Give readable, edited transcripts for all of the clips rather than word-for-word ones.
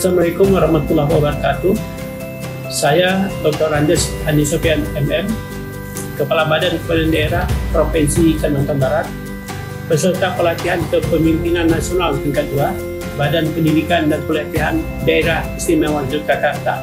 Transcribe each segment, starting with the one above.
Assalamualaikum warahmatullahi wabarakatuh. Saya Dr. Andes Andi Sofian MM, Kepala Badan Kepala Daerah Provinsi Kalimantan Barat, peserta pelatihan kepemimpinan nasional tingkat 2, Badan Pendidikan dan Pelatihan Daerah Istimewa Yogyakarta.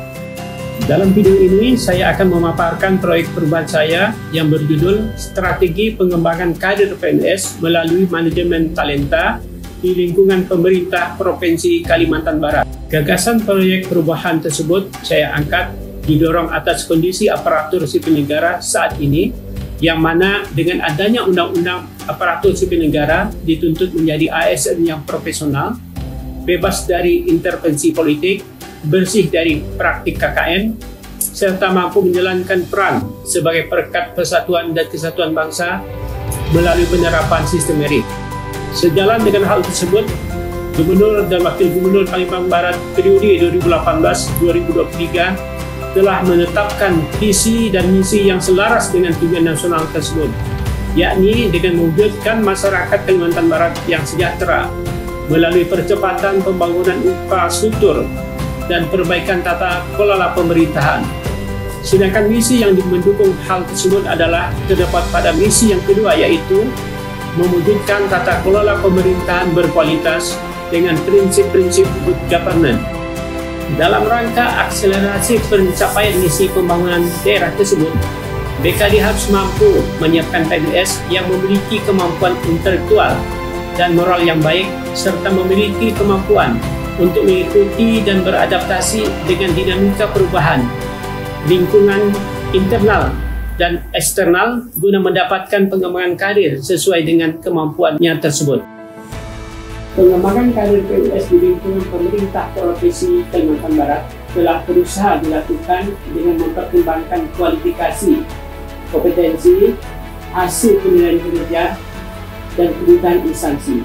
Dalam video ini saya akan memaparkan proyek perubahan saya yang berjudul Strategi Pengembangan Kader PNS melalui Manajemen Talenta di lingkungan pemerintah Provinsi Kalimantan Barat. Gagasan proyek perubahan tersebut saya angkat didorong atas kondisi aparatur sipil negara saat ini, yang mana dengan adanya Undang-Undang Aparatur Sipil Negara dituntut menjadi ASN yang profesional, bebas dari intervensi politik, bersih dari praktik KKN, serta mampu menjalankan peran sebagai perekat persatuan dan kesatuan bangsa melalui penerapan sistem merit. Sejalan dengan hal tersebut, Gubernur dan Wakil Gubernur Kalimantan Barat periode 2018-2023 telah menetapkan visi dan misi yang selaras dengan tujuan nasional tersebut, yakni dengan mewujudkan masyarakat Kalimantan Barat yang sejahtera melalui percepatan pembangunan infrastruktur dan perbaikan tata kelola pemerintahan. Sedangkan misi yang mendukung hal tersebut adalah terdapat pada misi yang kedua, yaitu mewujudkan tata kelola pemerintahan berkualitas dengan prinsip-prinsip good governance. Dalam rangka akselerasi pencapaian misi pembangunan daerah tersebut, BKD harus mampu menyiapkan PNS yang memiliki kemampuan intelektual dan moral yang baik, serta memiliki kemampuan untuk mengikuti dan beradaptasi dengan dinamika perubahan lingkungan internal dan eksternal guna mendapatkan pengembangan karir sesuai dengan kemampuannya tersebut. Pengembangan karir PNS di lingkungan pemerintah Provinsi Kalimantan Barat telah berusaha dilakukan dengan mempertimbangkan kualifikasi, kompetensi, hasil penilaian kinerja, dan kebutuhan instansi.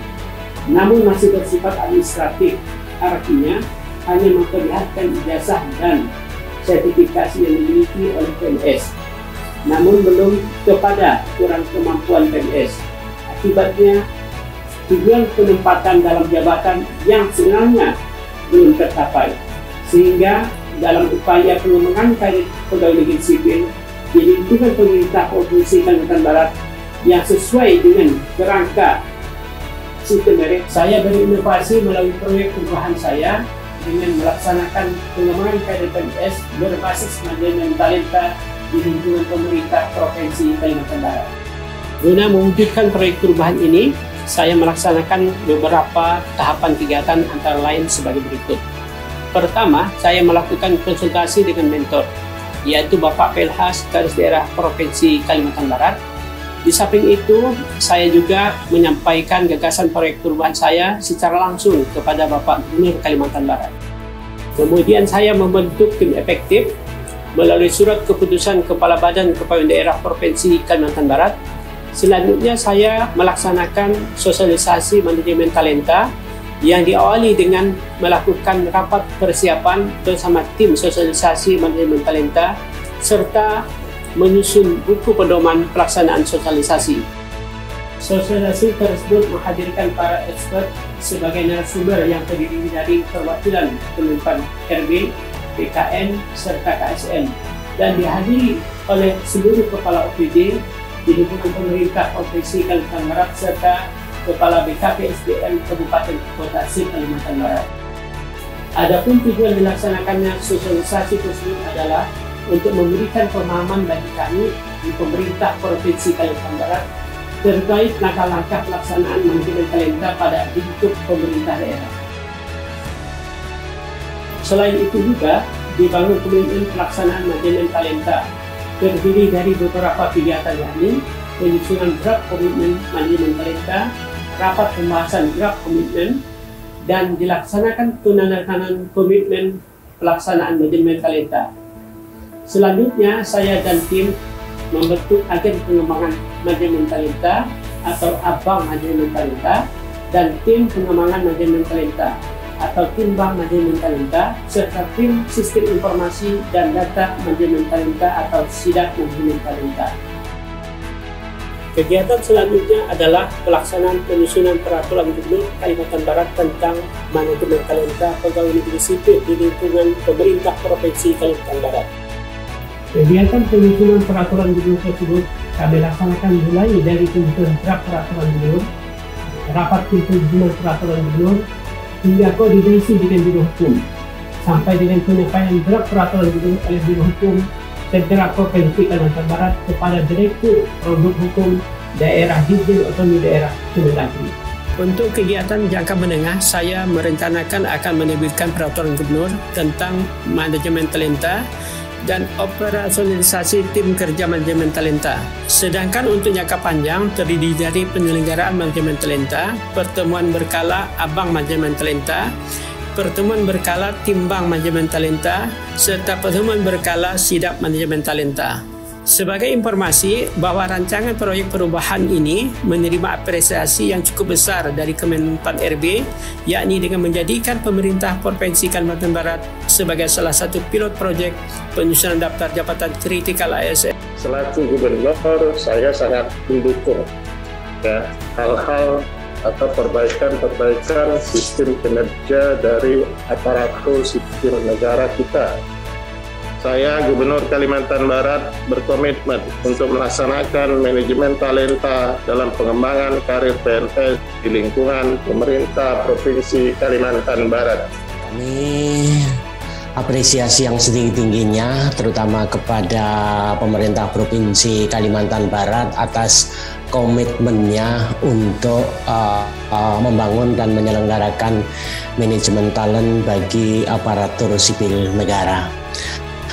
Namun masih bersifat administratif, artinya hanya memperlihatkan ijazah dan sertifikasi yang dimiliki oleh PNS, namun belum kepada kurang kemampuan PNS. Akibatnya, tujuan penempatan dalam jabatan yang sebenarnya belum tercapai, sehingga dalam upaya pengembangan karir pegawai negeri sipil di lingkungan pemerintah Provinsi Kalimantan Barat yang sesuai dengan kerangka sistem merit, saya berinovasi melalui proyek perubahan saya dengan melaksanakan pengembangan karir PNS berbasis manajemen talenta di lingkungan pemerintah Provinsi Kalimantan Barat. Guna mewujudkan proyek perubahan ini, saya melaksanakan beberapa tahapan kegiatan antara lain sebagai berikut. Pertama, saya melakukan konsultasi dengan mentor, yaitu Bapak PLH Sekretaris Daerah Provinsi Kalimantan Barat. Di samping itu, saya juga menyampaikan gagasan proyek perubahan saya secara langsung kepada Bapak Gubernur Kalimantan Barat. Kemudian saya membentuk tim efektif melalui surat keputusan Kepala Badan Kepala Daerah Provinsi Kalimantan Barat. Selanjutnya saya melaksanakan sosialisasi manajemen talenta yang diawali dengan melakukan rapat persiapan bersama tim sosialisasi manajemen talenta serta menyusun buku pedoman pelaksanaan sosialisasi. Sosialisasi tersebut menghadirkan para expert sebagai narasumber yang terdiri dari perwakilan penumpang RB, PKN, serta KSN, dan dihadiri oleh seluruh kepala OPD di lingkungan pemerintah Provinsi Kalimantan Barat serta Kepala BKP SDM Kabupaten Kota Kalimantan Barat. Adapun tujuan dilaksanakannya sosialisasi tersebut adalah untuk memberikan pemahaman bagi kami di pemerintah Provinsi Kalimantan Barat terkait langkah-langkah pelaksanaan manajemen talenta pada lingkup pemerintah daerah. Selain itu juga dibangun komitmen pelaksanaan manajemen talenta terdiri dari beberapa kegiatan, yakni penyusunan draft komitmen manajemen talenta, rapat pembahasan draft komitmen, dan dilaksanakan penandatanganan komitmen pelaksanaan manajemen talenta. Selanjutnya, saya dan tim membentuk agen pengembangan manajemen talenta atau Abang Manajemen Talenta dan tim pengembangan manajemen talenta atau tim Bank Manajemen Talenta serta tim sistem informasi dan data manajemen talenta atau SIDAK Manajemen Talenta. Kegiatan selanjutnya adalah pelaksanaan penyusunan peraturan Gubernur Kalimantan Barat tentang manajemen talenta pegawai negeri sipil di lingkungan pemerintah Provinsi Kalimantan Barat. Kegiatan penyusunan peraturan Gubernur tersebut kami laksanakan mulai dari penyusunan draft peraturan Gubernur, rapat penyusunan peraturan Gubernur, hingga koordinasi dengan Biro Hukum, sampai dengan penyampaian draft peraturan Gubernur oleh Biro Hukum Sekretariat Provinsi Kalimantan Barat kepada Direktur Produk Hukum Daerah Hijau Otonomi Daerah Kemendagri. Untuk kegiatan jangka menengah, saya merencanakan akan menerbitkan peraturan Gubernur tentang manajemen talenta dan operasionalisasi tim kerja manajemen talenta. Sedangkan untuk jangka panjang terdiri dari penyelenggaraan manajemen talenta, pertemuan berkala abang manajemen talenta, pertemuan berkala timbang manajemen talenta, serta pertemuan berkala sidap manajemen talenta. Sebagai informasi bahwa rancangan proyek perubahan ini menerima apresiasi yang cukup besar dari Kemenpan RB, yakni dengan menjadikan pemerintah Provinsi Kalimantan Barat sebagai salah satu pilot proyek penyusunan daftar jabatan kritikal ASN. Selaku gubernur, saya sangat mendukung hal-hal atau perbaikan sistem kinerja dari aparatur sipil negara kita. Saya, Gubernur Kalimantan Barat, berkomitmen untuk melaksanakan manajemen talenta dalam pengembangan karir PNS di lingkungan pemerintah Provinsi Kalimantan Barat. Kami apresiasi yang setinggi-tingginya, terutama kepada pemerintah Provinsi Kalimantan Barat atas komitmennya untuk membangun dan menyelenggarakan manajemen talent bagi aparatur sipil negara.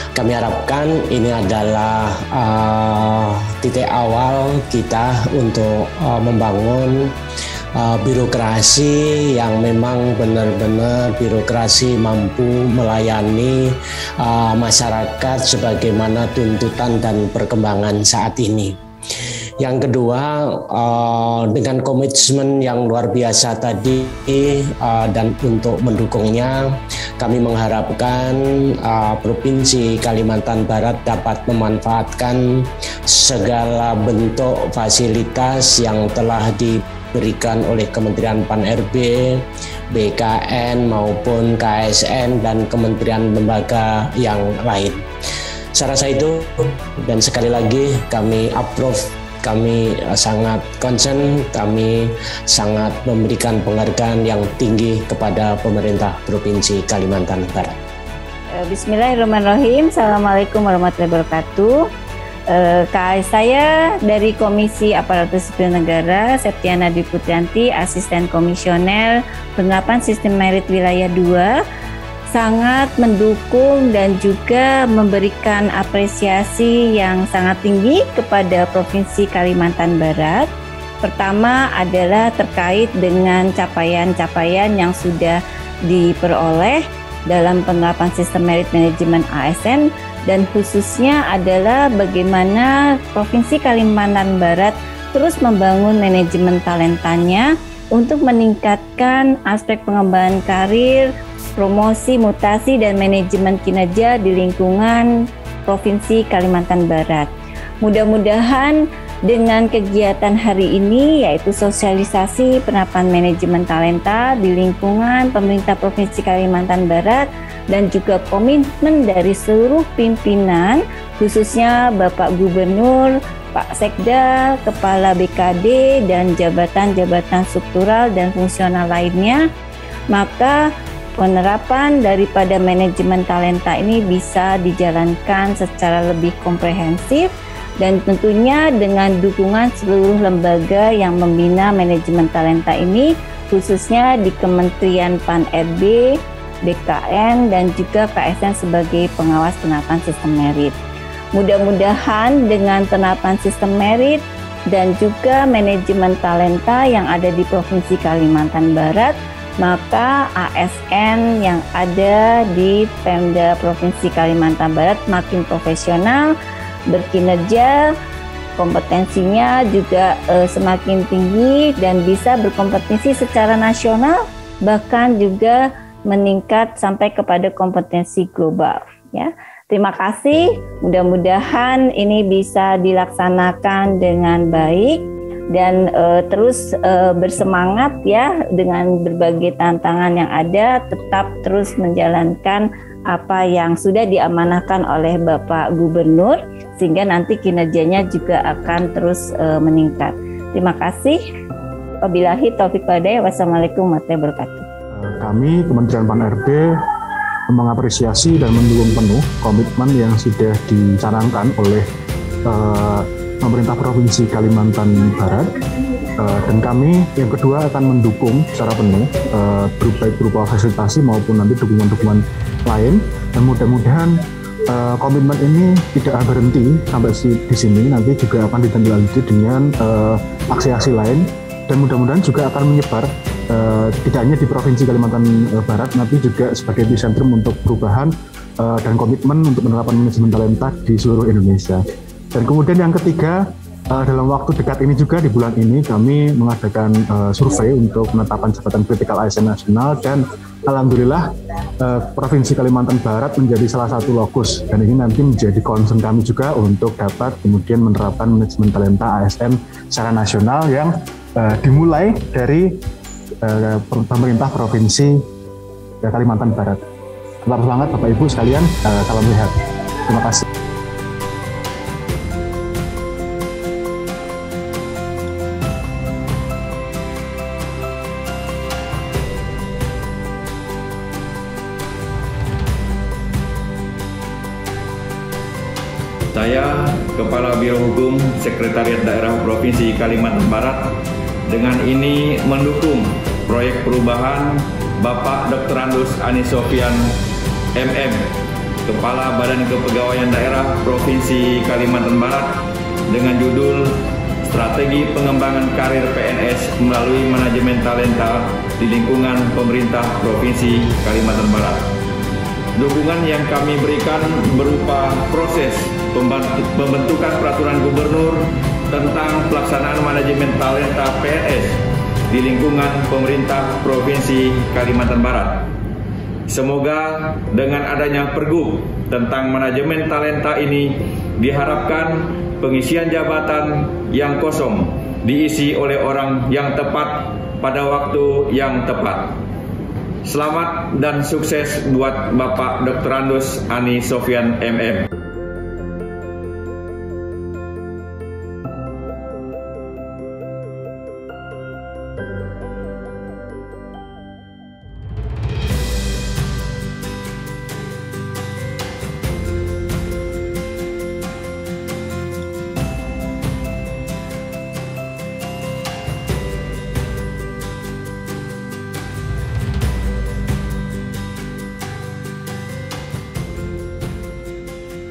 Kami harapkan ini adalah titik awal kita untuk membangun birokrasi yang memang benar-benar birokrasi mampu melayani masyarakat sebagaimana tuntutan dan perkembangan saat ini. Yang kedua, dengan komitmen yang luar biasa tadi dan untuk mendukungnya, kami mengharapkan Provinsi Kalimantan Barat dapat memanfaatkan segala bentuk fasilitas yang telah diberikan oleh Kementerian Pan-RB, BKN maupun KSN dan kementerian lembaga yang lain. Saya rasa itu, dan sekali lagi kami approve. Kami sangat concern, kami sangat memberikan penghargaan yang tinggi kepada pemerintah Provinsi Kalimantan Barat. Bismillahirrahmanirrahim. Assalamualaikum warahmatullahi wabarakatuh. Saya dari Komisi Aparatur Sipil Negara, Septiana Dwi Putrianti, Asisten Komisioner Penerapan Sistem Merit Wilayah 2, sangat mendukung dan juga memberikan apresiasi yang sangat tinggi kepada Provinsi Kalimantan Barat. Pertama adalah terkait dengan capaian-capaian yang sudah diperoleh dalam penerapan sistem merit manajemen ASN, dan khususnya adalah bagaimana Provinsi Kalimantan Barat terus membangun manajemen talentanya untuk meningkatkan aspek pengembangan karir, promosi, mutasi, dan manajemen kinerja di lingkungan Provinsi Kalimantan Barat. Mudah-mudahan dengan kegiatan hari ini, yaitu sosialisasi penerapan manajemen talenta di lingkungan pemerintah Provinsi Kalimantan Barat, dan juga komitmen dari seluruh pimpinan, khususnya Bapak Gubernur, Pak Sekda, Kepala BKD, dan jabatan-jabatan struktural dan fungsional lainnya, maka penerapan daripada manajemen talenta ini bisa dijalankan secara lebih komprehensif, dan tentunya dengan dukungan seluruh lembaga yang membina manajemen talenta ini, khususnya di Kementerian Pan-RB, BKN, dan juga KSN sebagai pengawas penerapan sistem merit. Mudah-mudahan dengan penerapan sistem merit dan juga manajemen talenta yang ada di Provinsi Kalimantan Barat, maka ASN yang ada di Pemda Provinsi Kalimantan Barat makin profesional, berkinerja, kompetensinya juga semakin tinggi dan bisa berkompetisi secara nasional, bahkan juga meningkat sampai kepada kompetensi global, ya. Terima kasih, mudah-mudahan ini bisa dilaksanakan dengan baik dan terus bersemangat ya dengan berbagai tantangan yang ada, tetap terus menjalankan apa yang sudah diamanahkan oleh Bapak Gubernur sehingga nanti kinerjanya juga akan terus meningkat. Terima kasih. Wabillahi taufiq walhidayah. Wassalamualaikum warahmatullahi wabarakatuh. Kami Kementerian Pan-RB mengapresiasi dan mendukung penuh komitmen yang sudah dicanangkan oleh pemerintah Provinsi Kalimantan Barat, dan kami yang kedua akan mendukung secara penuh baik berupa fasilitasi maupun nanti dukungan-dukungan lain, dan mudah-mudahan komitmen ini tidak berhenti sampai di sini, nanti juga akan ditindaklanjuti dengan aksi-aksi lain, dan mudah-mudahan juga akan menyebar tidak hanya di Provinsi Kalimantan Barat, tapi juga sebagai epicentrum untuk perubahan dan komitmen untuk penerapan manajemen talenta di seluruh Indonesia. Dan kemudian yang ketiga, dalam waktu dekat ini juga di bulan ini kami mengadakan survei untuk penetapan jabatan kritikal ASN nasional, dan alhamdulillah Provinsi Kalimantan Barat menjadi salah satu lokus, dan ini nanti menjadi concern kami juga untuk dapat kemudian menerapkan manajemen talenta ASN secara nasional yang dimulai dari pemerintah Provinsi Kalimantan Barat. Tetap semangat Bapak Ibu sekalian, salam sehat. Terima kasih. Saya, Kepala Biro Hukum Sekretariat Daerah Provinsi Kalimantan Barat, dengan ini mendukung proyek perubahan Bapak Dr. Andus Ani Sofyan MM, Kepala Badan Kepegawaian Daerah Provinsi Kalimantan Barat, dengan judul Strategi Pengembangan Karir PNS melalui Manajemen Talenta di Lingkungan Pemerintah Provinsi Kalimantan Barat. Dukungan yang kami berikan berupa proses pembentukan peraturan gubernur tentang pelaksanaan manajemen talenta PNS di lingkungan pemerintah Provinsi Kalimantan Barat. Semoga dengan adanya pergub tentang manajemen talenta ini diharapkan pengisian jabatan yang kosong diisi oleh orang yang tepat pada waktu yang tepat. Selamat dan sukses buat Bapak Dr. Andus Ani Sofyan MM.